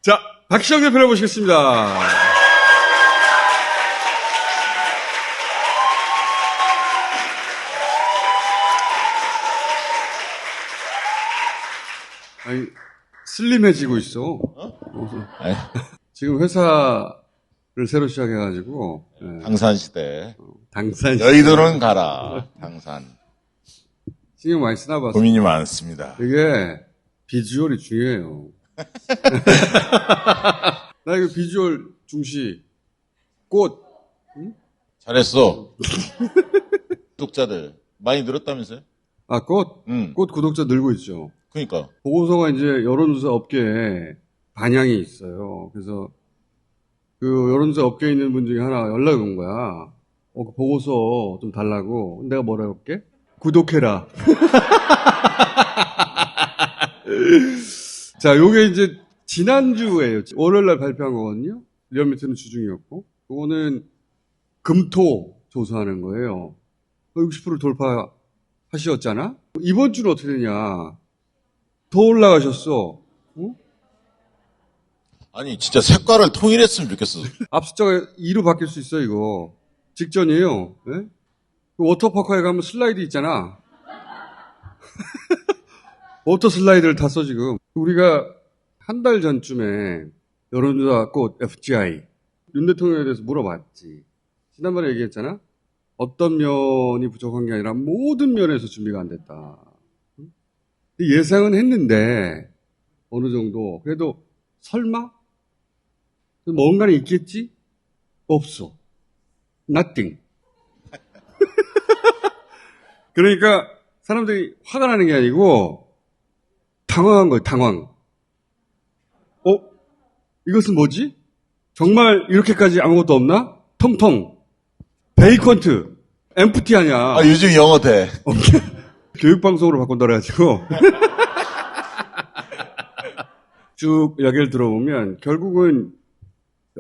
자, 박시영 대표를 모시겠습니다. 아니, 슬림해지고 있어. 지금 회사를 새로 시작해가지고. 당산시대. 당산시대. 여의도는 가라. 당산. 신경 많이 쓰나 봐서. 고민이 많습니다. 이게 비주얼이 중요해요. 나 이거 비주얼 중시. 꽃. 응? 잘했어. 구독자들 많이 늘었다면서요? 아, 꽃? 응. 꽃 구독자 늘고 있죠. 그러니까. 보고서가 이제 여론조사 업계에 반향이 있어요. 그래서 그 여론조사 업계에 있는 분 중에 하나 연락이 온 거야. 그 보고서 좀 달라고. 내가 뭐라 할게? 구독해라. 자, 요게 이제 지난주에요. 월요일날 발표한 거거든요. 리얼미터는 주중이었고. 그거는 금토 조사하는 거예요. 60% 돌파하셨잖아? 이번 주는 어떻게 되냐? 더 올라가셨어. 응? 아니 진짜 색깔을 통일했으면 좋겠어. 앞숫자가 2로 바뀔 수 있어 이거. 직전이에요. 네? 그 워터파크에 가면 슬라이드 있잖아. 워터 슬라이드를 탔어 지금. 우리가 한 달 전쯤에 여론조사 꽃 FGI 윤 대통령에 대해서 물어봤지. 지난번에 얘기했잖아. 어떤 면이 부족한 게 아니라 모든 면에서 준비가 안 됐다. 예상은 했는데 어느 정도 그래도 설마 뭔가는 있겠지? 없어. Nothing. 그러니까 사람들이 화가 나는 게 아니고 당황한 거예요. 당황. 이것은 뭐지? 정말 이렇게까지 아무것도 없나? 통통. 베이컨트. 엠프티 아니야. 요즘 영어 돼. 교육방송으로 바꾼다 그래가지고. 쭉 이야기를 들어보면 결국은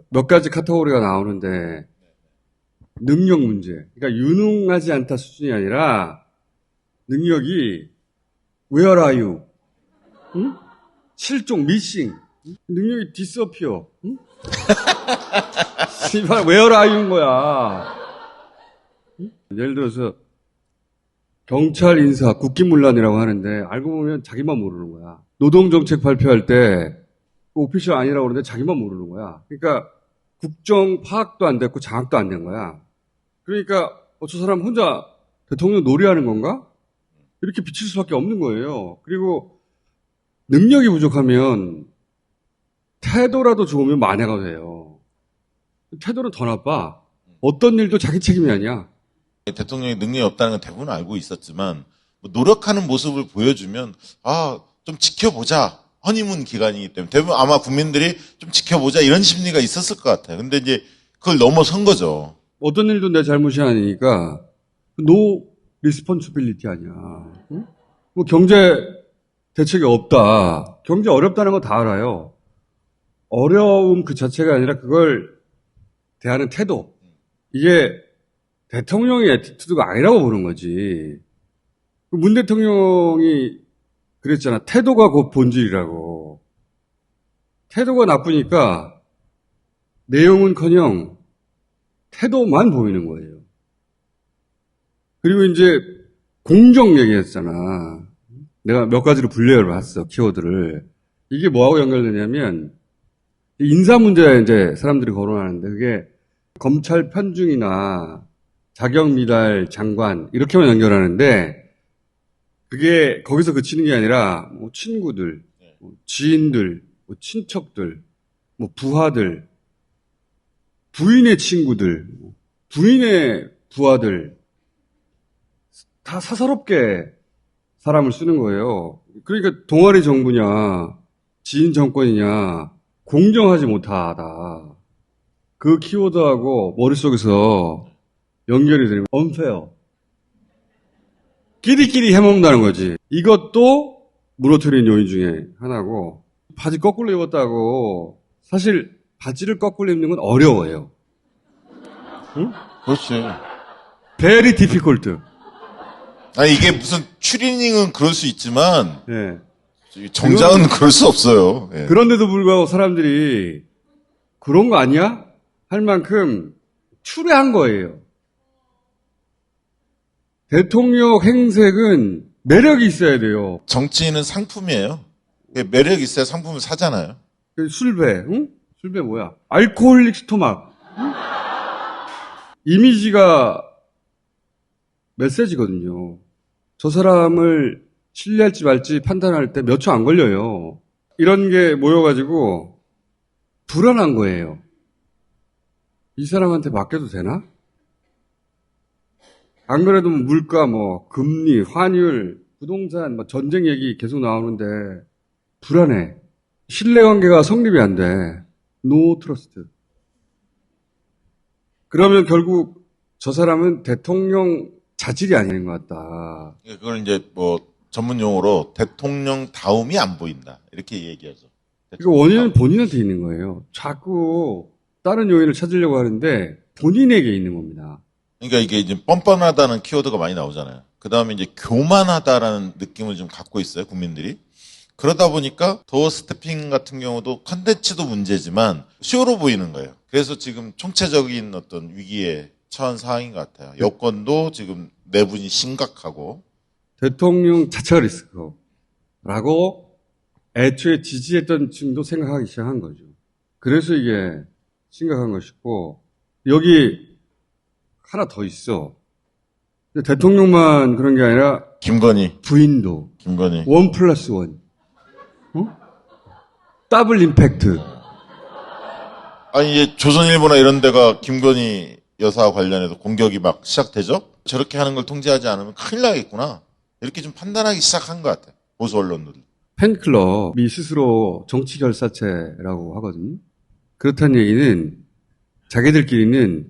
몇 가지 카테고리가 나오는데 능력 문제. 그러니까 유능하지 않다 수준이 아니라 능력이 Where are you? 응? 실종, missing. 능력이 disappear. 응? Where are you인 거야. 응? 예를 들어서 경찰 인사, 국기문란이라고 하는데 알고 보면 자기만 모르는 거야. 노동정책 발표할 때 오피셜 아니라고 그러는데 자기만 모르는 거야. 그러니까 국정 파악도 안 됐고 장악도 안 된 거야. 그러니까 저 사람 혼자 대통령 놀이하는 건가? 이렇게 비칠 수밖에 없는 거예요. 그리고 능력이 부족하면 태도라도 좋으면 만회가 돼요. 태도는 더 나빠. 어떤 일도 자기 책임이 아니야. 대통령이 능력이 없다는 건 대부분 알고 있었지만 노력하는 모습을 보여주면 좀 지켜보자. 허니문 기간이기 때문에 대부분 아마 국민들이 좀 지켜보자 이런 심리가 있었을 것 같아요. 근데 이제 그걸 넘어선 거죠. 어떤 일도 내 잘못이 아니니까 no responsibility 아니야. 응? 뭐 경제 대책이 없다. 경제 어렵다는 거 다 알아요. 어려움 그 자체가 아니라 그걸 대하는 태도. 이게 대통령의 애티튜드가 아니라고 보는 거지. 문 대통령이 그랬잖아. 태도가 곧 본질이라고. 태도가 나쁘니까 내용은커녕 태도만 보이는 거예요. 그리고 이제 공정 얘기했잖아. 내가 몇 가지로 분류해 봤어. 키워드를. 이게 뭐하고 연결되냐면 인사 문제에 이제 사람들이 거론하는데 그게 검찰 편중이나 자격 미달 장관 이렇게만 연결하는데 그게 거기서 그치는 게 아니라 뭐 친구들, 뭐 지인들, 뭐 친척들, 뭐 부하들, 부인의 친구들, 부인의 부하들 다 사사롭게 사람을 쓰는 거예요. 그러니까 동아리 정부냐 지인 정권이냐 공정하지 못하다. 그 키워드하고 머릿속에서 연결이 되는 unfair. 끼리끼리 해먹는다는 거지. 이것도 무너뜨린 요인 중에 하나고 바지 거꾸로 입었다고 사실 바지를 거꾸로 입는 건 어려워요. 응? 그렇지. Very difficult. 이게 무슨 추리닝은 그럴 수 있지만 네. 정장은 그럴 수 없어요. 예. 그런데도 불구하고 사람들이 그런 거 아니야? 할 만큼 추레한 거예요. 대통령 행색은 매력이 있어야 돼요. 정치인은 상품이에요. 매력 있어야 상품을 사잖아요. 술배, 응? 술배 뭐야? 알코올릭 스토막. 응? 이미지가 메시지거든요. 저 사람을 신뢰할지 말지 판단할 때 몇 초 안 걸려요. 이런 게 모여가지고 불안한 거예요. 이 사람한테 맡겨도 되나? 안 그래도 물가, 금리, 환율, 부동산, 전쟁 얘기 계속 나오는데 불안해. 신뢰관계가 성립이 안 돼. No trust. 그러면 결국 저 사람은 대통령 자질이 아닌 것 같다. 그걸 이제 전문 용어로 대통령 다움이 안 보인다. 이렇게 얘기하죠. 이거 원인은 본인한테 있는 거예요. 자꾸 다른 요인을 찾으려고 하는데 본인에게 있는 겁니다. 그러니까 이게 이제 뻔뻔하다는 키워드가 많이 나오잖아요. 그 다음에 이제 교만하다라는 느낌을 좀 갖고 있어요, 국민들이. 그러다 보니까 도어 스태핑 같은 경우도 컨텐츠도 문제지만 쇼로 보이는 거예요. 그래서 지금 총체적인 어떤 위기에 처한 상황인 것 같아요. 여권도 지금 내분이 심각하고. 대통령 자체가 리스크라고 애초에 지지했던 층도 생각하기 시작한 거죠. 그래서 이게 심각한 것이고, 여기 하나 더 있어. 대통령만 그런 게 아니라 김건희. 부인도 김건희. 1+1. 더블 임팩트. 아니, 이제 조선일보나 이런 데가 김건희 여사 관련해서 공격이 막 시작되죠? 저렇게 하는 걸 통제하지 않으면 큰일 나겠구나. 이렇게 좀 판단하기 시작한 것 같아요. 보수 언론들. 팬클럽이 스스로 정치 결사체라고 하거든요. 그렇다는 얘기는 자기들끼리는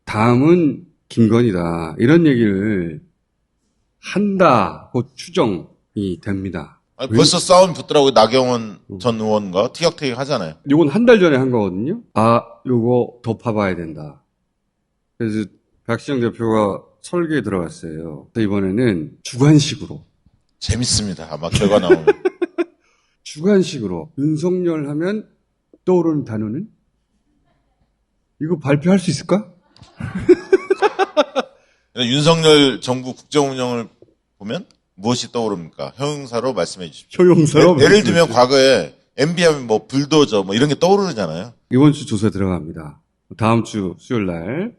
다음은 김건희다. 이런 얘기를 한다고 추정이 됩니다. 아니, 벌써 싸움 붙더라고요. 나경원 전 의원과 티격태격 하잖아요. 요건 한 달 전에 한 거거든요. 요거 더 파봐야 된다. 그래서 박시영 대표가 설계에 들어갔어요. 그래서 이번에는 주관식으로. 재밌습니다. 아마 결과 나오면. 주관식으로. 윤석열 하면 떠오르는 단어는? 이거 발표할 수 있을까? 윤석열 정부 국정운영을 보면 무엇이 떠오릅니까? 형용사로 말씀해 주십시오. 효용사로. 예를 들면 과거에 MB 하면 불도저 이런 게 떠오르잖아요. 이번 주 조사에 들어갑니다. 다음 주 수요일 날,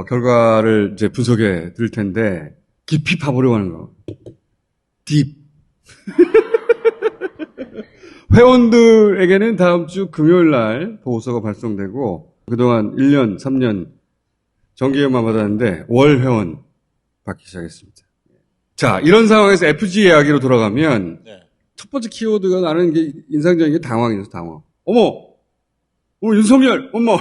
결과를 이제 분석해 드릴 텐데, 깊이 파보려고 하는 거. 딥. 회원들에게는 다음 주 금요일 날 보고서가 발송되고, 그동안 1년, 3년 정기회원만 받았는데, 월 회원 받기 시작했습니다. 자, 이런 상황에서 FG 이야기로 돌아가면, 네. 첫 번째 키워드가 나는 게 인상적인 게 당황이었어, 당황. 어머, 윤석열, 어머.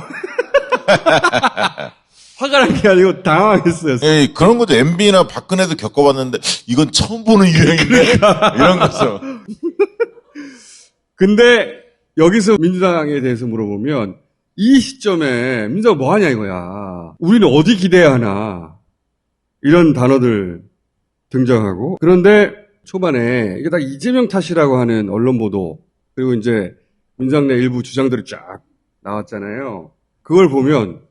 화가 난 게 아니고 당황했어요. 예, 그런 것도 MB나 박근혜도 겪어봤는데 이건 처음 보는 유형인데 이런 거죠. 근데 여기서 민주당에 대해서 물어보면 이 시점에 민주당 뭐 하냐 이거야. 우리는 어디 기대야 하나. 이런 단어들 등장하고. 그런데 초반에 이게 다 이재명 탓이라고 하는 언론 보도 그리고 이제 민주당 내 일부 주장들이 쫙 나왔잖아요. 그걸 보면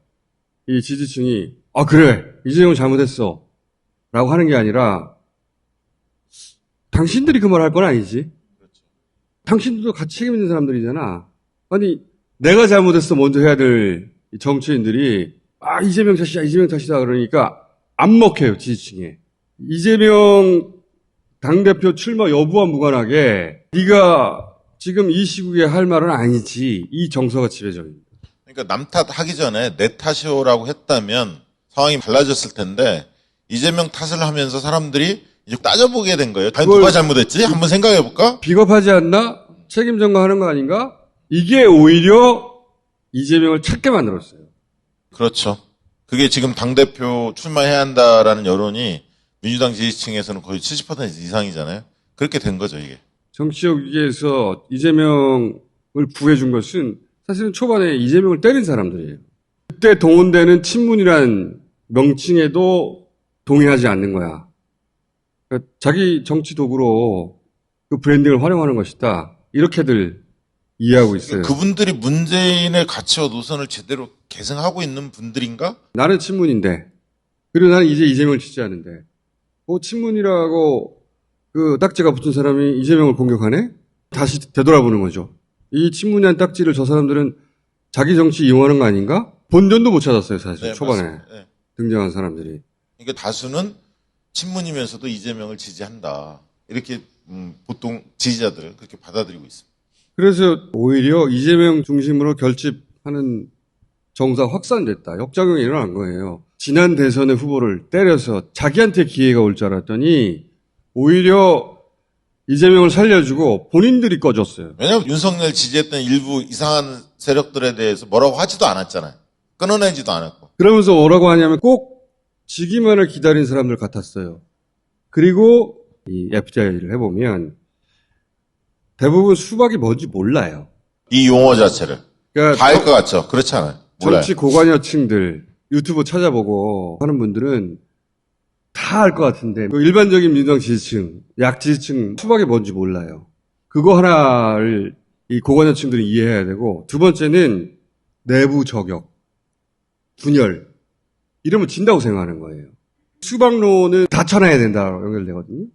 이 지지층이 그래 이재명 잘못했어 라고 하는 게 아니라 당신들이 그 말 할 건 아니지. 당신들도 같이 책임 있는 사람들이잖아. 아니 내가 잘못했어 먼저 해야 될 정치인들이 이재명 탓이다 그러니까 안 먹혀요 지지층에. 이재명 당대표 출마 여부와 무관하게 네가 지금 이 시국에 할 말은 아니지. 이 정서가 지배적입니다. 그러니까 남 탓하기 전에 내 탓이오라고 했다면 상황이 달라졌을 텐데 이재명 탓을 하면서 사람들이 이제 따져보게 된 거예요. 과연 누가 잘못했지? 한번 생각해볼까? 비겁하지 않나? 책임 전가하는 거 아닌가? 이게 오히려 이재명을 찾게 만들었어요. 그렇죠. 그게 지금 당대표 출마해야 한다라는 여론이 민주당 지지층에서는 거의 70% 이상이잖아요. 그렇게 된 거죠, 이게. 정치적 위기에서 이재명을 구해준 것은 사실은 초반에 이재명을 때린 사람들이에요. 그때 동원되는 친문이란 명칭에도 동의하지 않는 거야. 그러니까 자기 정치 도구로 그 브랜딩을 활용하는 것이다. 이렇게들 이해하고 있어요. 그분들이 문재인의 가치와 노선을 제대로 계승하고 있는 분들인가? 나는 친문인데, 그리고 나는 이제 이재명을 지지하는데, 친문이라고 그 딱지가 붙은 사람이 이재명을 공격하네? 다시 되돌아보는 거죠. 이 친문이란 딱지를 저 사람들은 자기 정치 이용하는 거 아닌가? 본전도 못 찾았어요, 사실. 네, 초반에 맞습니다. 네. 등장한 사람들이. 그러니까 다수는 친문이면서도 이재명을 지지한다. 이렇게 보통 지지자들은 그렇게 받아들이고 있습니다. 그래서 오히려 이재명 중심으로 결집하는 정사가 확산됐다. 역작용이 일어난 거예요. 지난 대선의 후보를 때려서 자기한테 기회가 올 줄 알았더니 오히려 이재명을 살려주고 본인들이 꺼졌어요. 왜냐하면 윤석열 지지했던 일부 이상한 세력들에 대해서 뭐라고 하지도 않았잖아요. 끊어내지도 않았고. 그러면서 뭐라고 하냐면 꼭 지기만을 기다린 사람들 같았어요. 그리고 이 FTI를 해보면 대부분 수박이 뭔지 몰라요. 이 용어 자체를. 그러니까 다 알 것 같죠? 그렇지 않아요. 몰라요. 정치 고관여층들 유튜브 찾아보고 하는 분들은 다 알 것 같은데 그 일반적인 민주당 지지층, 약 지지층 수박이 뭔지 몰라요. 그거 하나를 이 고관여층들이 이해해야 되고 두 번째는 내부 저격, 분열 이러면 진다고 생각하는 거예요. 수박론은 다 쳐놔야 된다고 연결되거든요.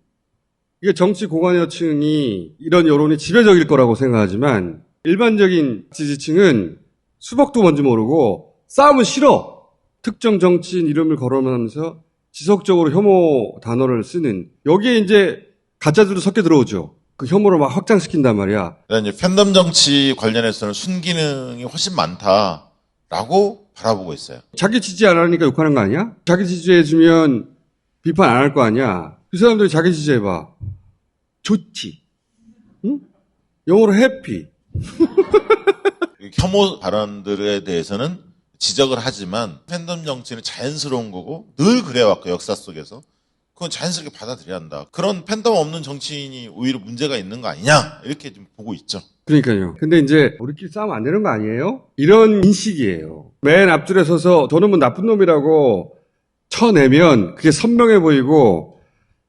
이게 정치 고관여층이 이런 여론이 지배적일 거라고 생각하지만 일반적인 지지층은 수박도 뭔지 모르고 싸움은 싫어. 특정 정치인 이름을 거론하면서 지속적으로 혐오 단어를 쓰는 여기에 이제 가짜들도 섞여 들어오죠. 그 혐오를 막 확장시킨단 말이야. 그러니까 이제 팬덤 정치 관련해서는 순기능이 훨씬 많다라고 바라보고 있어요. 자기 지지 안 하니까 욕하는 거 아니야? 자기 지지해주면 비판 안 할 거 아니야? 그 사람들이 자기 지지해봐. 좋지. 응? 영어로 해피. 혐오 발언들에 대해서는 지적을 하지만 팬덤 정치는 자연스러운 거고 늘 그래왔고 역사 속에서 그건 자연스럽게 받아들여야 한다. 그런 팬덤 없는 정치인이 오히려 문제가 있는 거 아니냐 이렇게 좀 보고 있죠. 그러니까요. 근데 이제 우리끼리 싸우면 안 되는 거 아니에요? 이런 인식이에요. 맨 앞줄에 서서 저는 뭐 나쁜 놈이라고 쳐내면 그게 선명해 보이고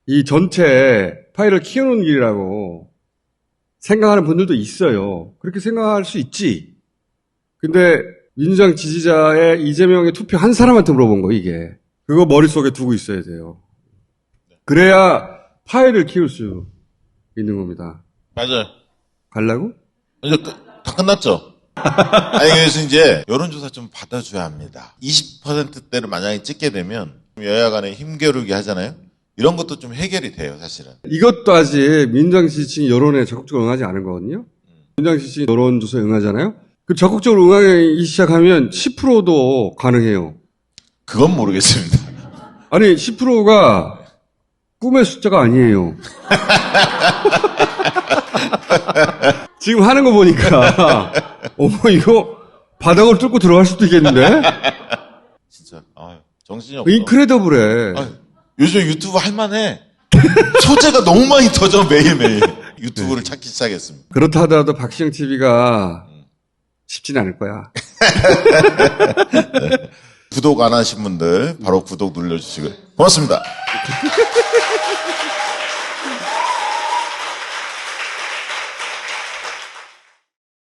이 전체 파일을 키우는 길이라고 생각하는 분들도 있어요. 그렇게 생각할 수 있지. 근데 민주당 지지자의 이재명의 투표 한 사람한테 물어본 거 이게. 그거 머릿속에 두고 있어야 돼요. 그래야 파일을 키울 수 있는 겁니다. 맞아요. 갈라고? 이제 다 끝났죠. 아니 그래서 이제 여론조사 좀 받아줘야 합니다. 20%대를 만약에 찍게 되면 여야 간에 힘겨루기 하잖아요. 이런 것도 좀 해결이 돼요, 사실은. 이것도 아직 민주당 지지층이 여론에 적극적으로 응하지 않은 거거든요. 민주당 지지층이 여론조사에 응하잖아요. 그 적극적으로 응하기 시작하면 10%도 가능해요. 그건 모르겠습니다. 아니 10%가 꿈의 숫자가 아니에요. 지금 하는 거 보니까 어머 이거 바닥을 뚫고 들어갈 수도 있겠는데? 진짜 정신이 없어. 인크레더블해. 요즘 유튜브 할만해. 소재가 너무 많이 터져 매일매일. 유튜브를 찾기 시작했습니다. 그렇다 하더라도 박시영 TV가 쉽진 않을 거야. 구독 안 하신 분들 바로 구독 눌러주시고요. 고맙습니다.